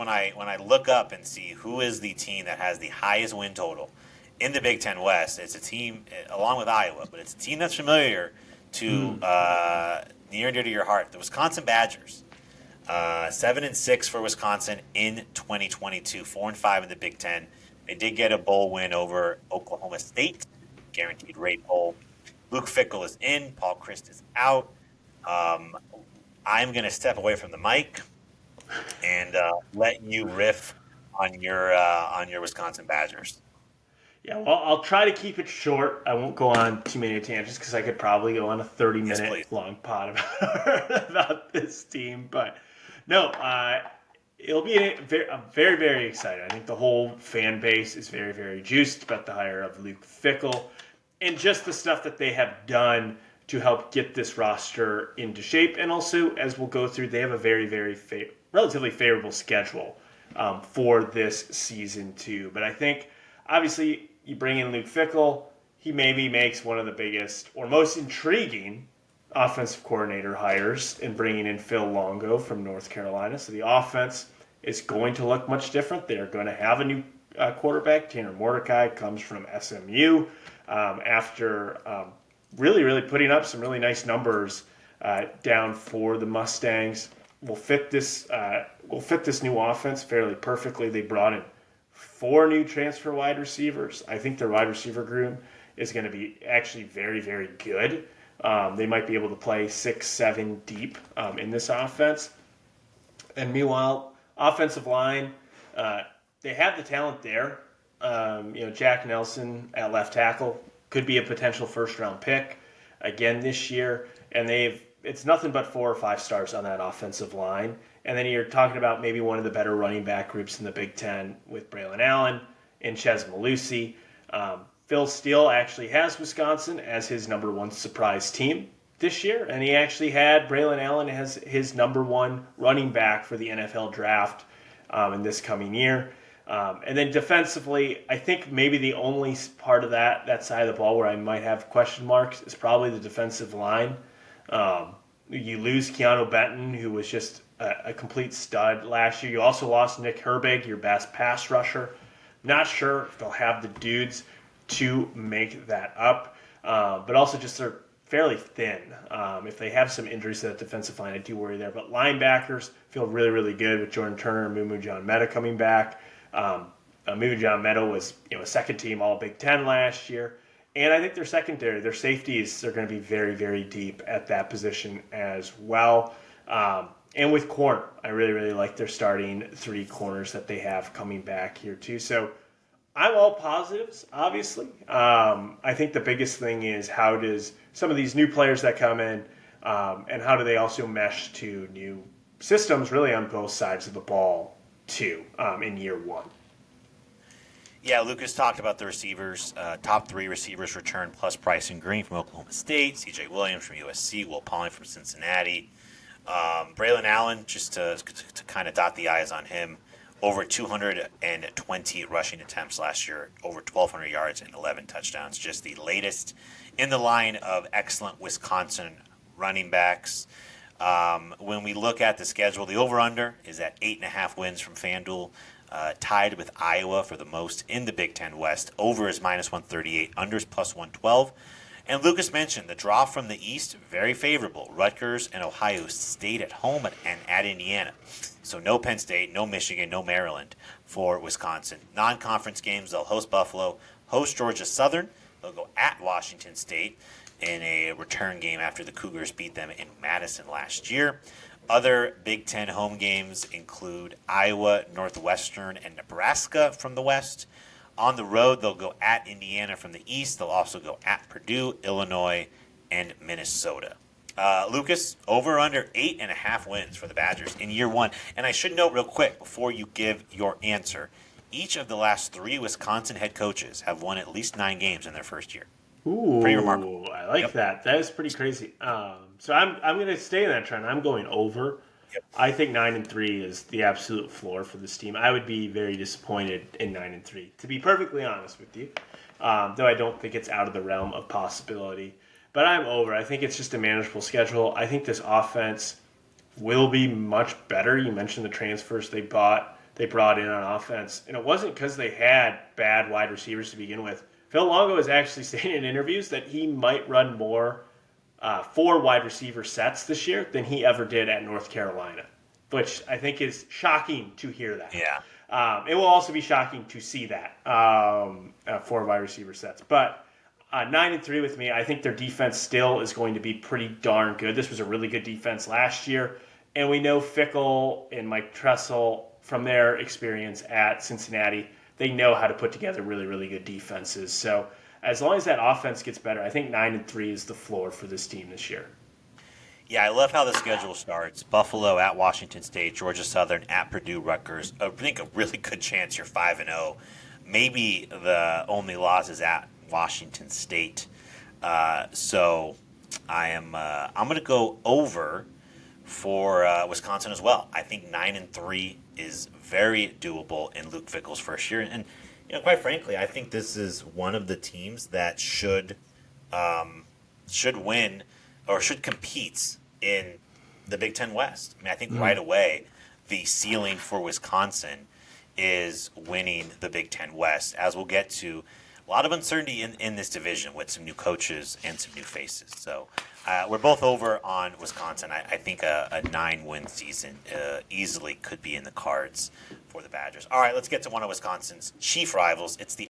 when I look up and see who is the team that has the highest win total in the Big Ten West, it's a team along with Iowa, but it's a team that's familiar to near and dear to your heart, the Wisconsin Badgers. 7-6 for Wisconsin in 2022, 4-5 in the Big Ten. They did get a bowl win over Oklahoma State, guaranteed rate bowl. Luke Fickell is in. Paul Christ is out. I'm going to step away from the mic and let you riff on your Wisconsin Badgers. Yeah, well, I'll try to keep it short. I won't go on too many tangents because I could probably go on a 30 Yes, minute please. long pod about this team. But no, it'll be I'm very, very excited. I think the whole fan base is very, very juiced about the hire of Luke Fickell and just the stuff that they have done to help get this roster into shape. And also, as we'll go through, they have a very, very relatively favorable schedule for this season, too. But I think, obviously, you bring in Luke Fickell, he maybe makes one of the biggest or most intriguing offensive coordinator hires in bringing in Phil Longo from North Carolina. So the offense is going to look much different. They're going to have a new quarterback. Tanner Mordecai comes from SMU after really, really putting up some really nice numbers down for the Mustangs. Will fit this new offense fairly perfectly. They brought in 4 new transfer wide receivers. I think their wide receiver group is going to be actually very, very good. They might be able to play 6, 7 deep in this offense. And meanwhile, offensive line, they have the talent there. Jack Nelson at left tackle could be a potential first-round pick again this year. And it's nothing but 4 or 5 stars on that offensive line. And then you're talking about maybe one of the better running back groups in the Big Ten with Braylon Allen and Chez Mellusi. Phil Steele actually has Wisconsin as his number 1 surprise team this year, and he actually had Braylon Allen as his number 1 running back for the NFL draft in this coming year. And then defensively, I think maybe the only part of that side of the ball where I might have question marks is probably the defensive line. You lose Keanu Benton, who was just a complete stud last year. You also lost Nick Herbig, your best pass rusher. Not sure if they'll have the dudes to make that up, but also just they're fairly thin. If they have some injuries to that defensive line, I do worry there. But linebackers feel really, really good with Jordan Turner and Mumu John Meta coming back. Mumu John Meta was a second team All Big Ten last year. And I think their secondary, their safeties, are going to be very, very deep at that position as well. And with corner, I really, really like their starting 3 corners that they have coming back here too. So I'm all positives, obviously. I think the biggest thing is how does some of these new players that come in and how do they also mesh to new systems really on both sides of the ball too in year 1. Yeah, Lucas talked about the receivers. Top 3 receivers return plus Bryson Green from Oklahoma State, C.J. Williams from USC, Will Pauling from Cincinnati. Braylon Allen, just to kind of dot the I's on him, over 220 rushing attempts last year, over 1,200 yards and 11 touchdowns. Just the latest in the line of excellent Wisconsin running backs. When we look at the schedule, the over-under is at 8.5 wins from FanDuel. Tied with Iowa for the most in the Big Ten West. Over is -138, unders +112. And Lucas mentioned the draw from the East, very favorable. Rutgers and Ohio State at home and at Indiana. So no Penn State, no Michigan, no Maryland for Wisconsin. Non-conference games, they'll host Buffalo, host Georgia Southern. They'll go at Washington State in a return game after the Cougars beat them in Madison last year. Other Big Ten home games include Iowa, Northwestern, and Nebraska from the West. On the road, they'll go at Indiana from the East. They'll also go at Purdue, Illinois, and Minnesota. Lucas, over under 8.5 wins for the Badgers in year 1. And I should note real quick before you give your answer, each of the last 3 Wisconsin head coaches have won at least 9 games in their first year. Ooh, pretty remarkable. I like that. That is pretty crazy. So I'm going to stay in that trend. I'm going over. Yep. I think 9-3 is the absolute floor for this team. I would be very disappointed in 9-3, to be perfectly honest with you. Though I don't think it's out of the realm of possibility. But I'm over. I think it's just a manageable schedule. I think this offense will be much better. You mentioned the transfers they they brought in on offense. And it wasn't because they had bad wide receivers to begin with. Phil Longo has actually stated in interviews that he might run more 4 wide receiver sets this year than he ever did at North Carolina, which I think is shocking to hear that. Yeah. It will also be shocking to see that 4 wide receiver sets. But 9-3 with me. I think their defense still is going to be pretty darn good. This was a really good defense last year. And we know Fickell and Mike Tressel, from their experience at Cincinnati, they know how to put together really, really good defenses. So as long as that offense gets better, I think 9-3 is the floor for this team this year. Yeah, I love how the schedule starts. Buffalo at Washington State, Georgia Southern at Purdue, Rutgers. I think a really good chance you're 5-0. Maybe the only loss is at Washington State. So I'm going to go over for Wisconsin as well. I think 9-3 is very doable in Luke Fickell's first year, and quite frankly, I think this is one of the teams that should win or should compete in the Big Ten West. I mean, I think right away the ceiling for Wisconsin is winning the Big Ten West, as we'll get to. A lot of uncertainty in this division with some new coaches and some new faces. So we're both over on Wisconsin. I think a 9-win season easily could be in the cards for the Badgers. All right, let's get to one of Wisconsin's chief rivals. It's the